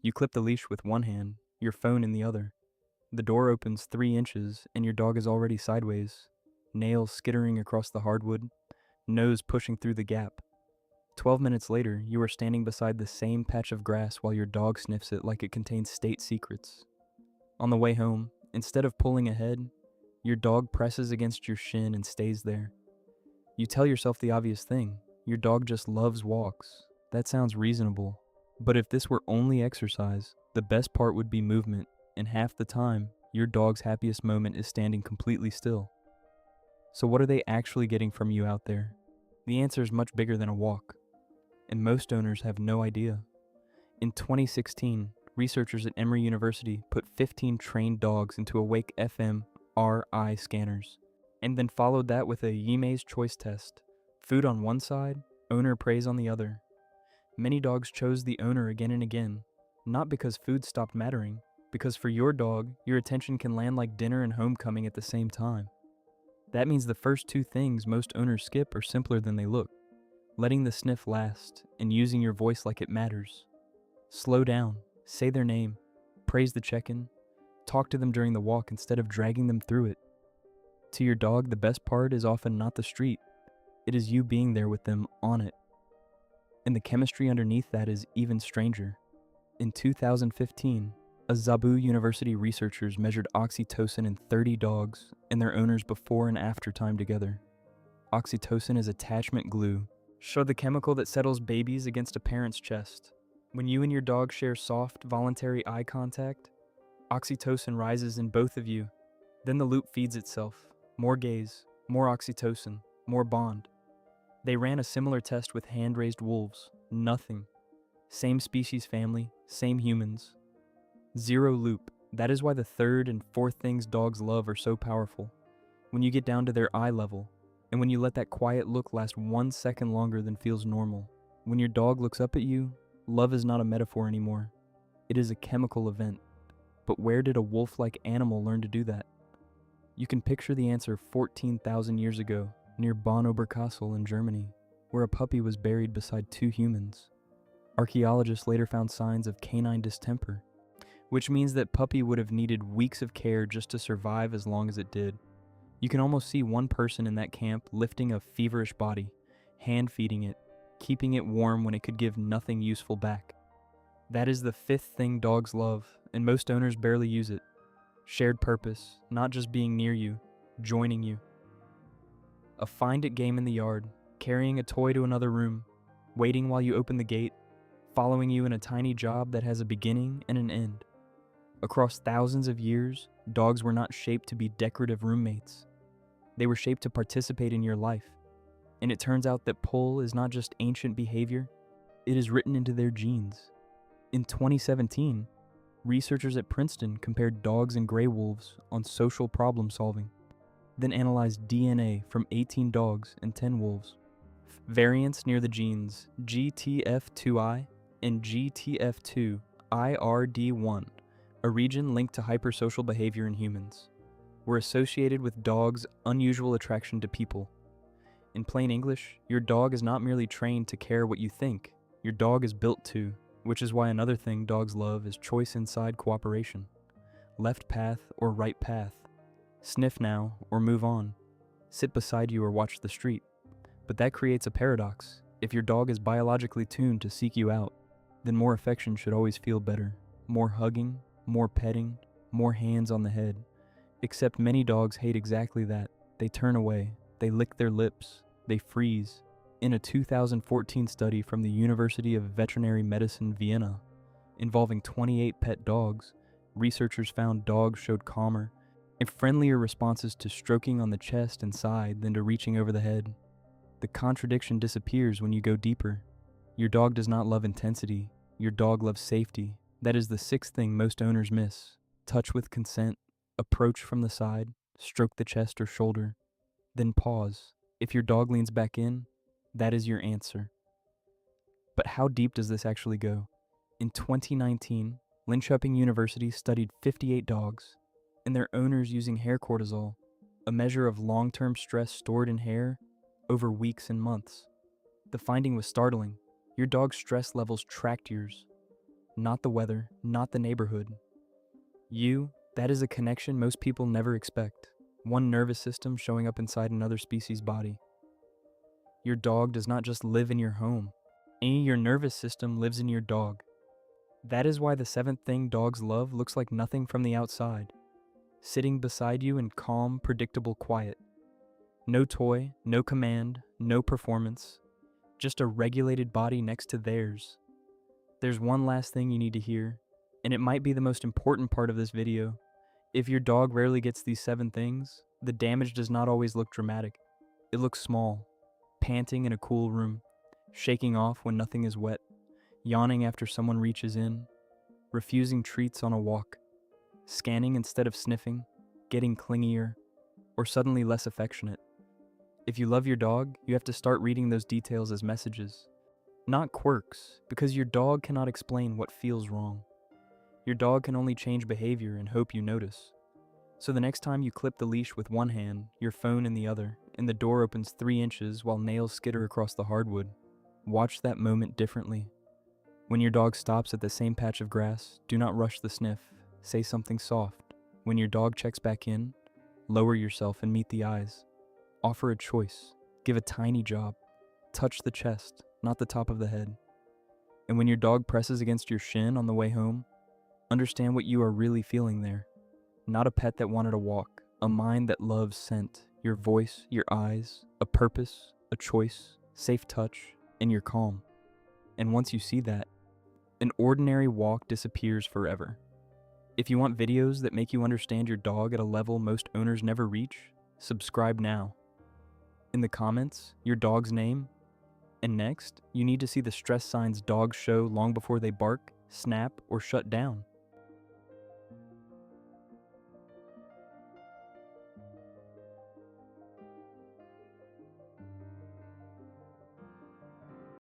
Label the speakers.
Speaker 1: You clip the leash with one hand, your phone in the other. The door opens 3 inches and your dog is already sideways, nails skittering across the hardwood, nose pushing through the gap. 12 minutes later, you are standing beside the same patch of grass while your dog sniffs it like it contains state secrets. On the way home, instead of pulling ahead, your dog presses against your shin and stays there. You tell yourself the obvious thing: your dog just loves walks. That sounds reasonable. But if this were only exercise, the best part would be movement, and half the time, your dog's happiest moment is standing completely still. So what are they actually getting from you out there? The answer is much bigger than a walk, and most owners have no idea. In 2016, researchers at Emory University put 15 trained dogs into awake fMRI scanners, and then followed that with a Yime's choice test. Food on one side, owner praise on the other. Many dogs chose the owner again and again, not because food stopped mattering, because for your dog, your attention can land like dinner and homecoming at the same time. That means the first 2 things most owners skip are simpler than they look: letting the sniff last and using your voice like it matters. Slow down, say their name, praise the check-in, talk to them during the walk instead of dragging them through it. To your dog, the best part is often not the street. It is you being there with them on it. And the chemistry underneath that is even stranger. In 2015, Zabu University researchers measured oxytocin in 30 dogs and their owners before and after time together. Oxytocin is attachment glue, the chemical that settles babies against a parent's chest. When you and your dog share soft, voluntary eye contact, oxytocin rises in both of you. Then the loop feeds itself. More gaze, more oxytocin, more bond. They ran a similar test with hand-raised wolves. Nothing. Same species family, same humans. Zero loop. That is why the third and fourth things dogs love are so powerful. When you get down to their eye level, and when you let that quiet look last 1 second longer than feels normal. When your dog looks up at you, love is not a metaphor anymore. It is a chemical event. But where did a wolf-like animal learn to do that? You can picture the answer 14,000 years ago, near Bonn-Oberkassel in Germany, where a puppy was buried beside 2 humans. Archaeologists later found signs of canine distemper, which means that puppy would have needed weeks of care just to survive as long as it did. You can almost see one person in that camp lifting a feverish body, hand feeding it, keeping it warm when it could give nothing useful back. That is the 5th thing dogs love, and most owners barely use it. Shared purpose, not just being near you, joining you. A find-it game in the yard, carrying a toy to another room, waiting while you open the gate, following you in a tiny job that has a beginning and an end. Across thousands of years, dogs were not shaped to be decorative roommates. They were shaped to participate in your life. And it turns out that pull is not just ancient behavior, it is written into their genes. In 2017, researchers at Princeton compared dogs and gray wolves on social problem solving, then analyzed DNA from 18 dogs and 10 wolves. Variants near the genes GTF2I and GTF2IRD1, a region linked to hypersocial behavior in humans, were associated with dogs' unusual attraction to people. In plain English, your dog is not merely trained to care what you think, your dog is built to, which is why another thing dogs love is choice inside cooperation. Left path or right path. Sniff now or move on. Sit beside you or watch the street. But that creates a paradox. If your dog is biologically tuned to seek you out, then more affection should always feel better. More hugging, more petting, more hands on the head. Except many dogs hate exactly that. They turn away, they lick their lips, they freeze. In a 2014 study from the University of Veterinary Medicine, Vienna, involving 28 pet dogs, researchers found dogs showed calmer and friendlier responses to stroking on the chest and side than to reaching over the head. The contradiction disappears when you go deeper. Your dog does not love intensity. Your dog loves safety. That is the 6th thing most owners miss. Touch with consent, approach from the side, stroke the chest or shoulder, then pause. If your dog leans back in, that is your answer. But how deep does this actually go? In 2019, Linköping University studied 58 dogs and their owners using hair cortisol, a measure of long-term stress stored in hair over weeks and months. The finding was startling. Your dog's stress levels tracked yours. not the weather, not the neighborhood. You, that is a connection most people never expect. One nervous system showing up inside another species' body. Your dog does not just live in your home. Your nervous system lives in your dog. That is why the seventh thing dogs love looks like nothing from the outside. Sitting beside you in calm, predictable quiet. No toy, no command, no performance. Just a regulated body next to theirs. There's one last thing you need to hear, and it might be the most important part of this video. If your dog rarely gets these 7 things, the damage does not always look dramatic. It looks small, panting in a cool room, shaking off when nothing is wet, yawning after someone reaches in, refusing treats on a walk, scanning instead of sniffing, getting clingier, or suddenly less affectionate. If you love your dog, you have to start reading those details as messages, not quirks, because your dog cannot explain what feels wrong. Your dog can only change behavior and hope you notice. So the next time you clip the leash with one hand, your phone in the other, and the door opens 3 inches while nails skitter across the hardwood, watch that moment differently. When your dog stops at the same patch of grass, do not rush the sniff. Say something soft. When your dog checks back in, lower yourself and meet the eyes. Offer a choice. Give a tiny job. Touch the chest, not the top of the head. And when your dog presses against your shin on the way home, understand what you are really feeling there. Not a pet that wanted a walk, a mind that loves scent, your voice, your eyes, a purpose, a choice, safe touch, and your calm. And once you see that, an ordinary walk disappears forever. If you want videos that make you understand your dog at a level most owners never reach, subscribe now. In the comments, your dog's name, and next, you need to see the stress signs dogs show long before they bark, snap, or shut down.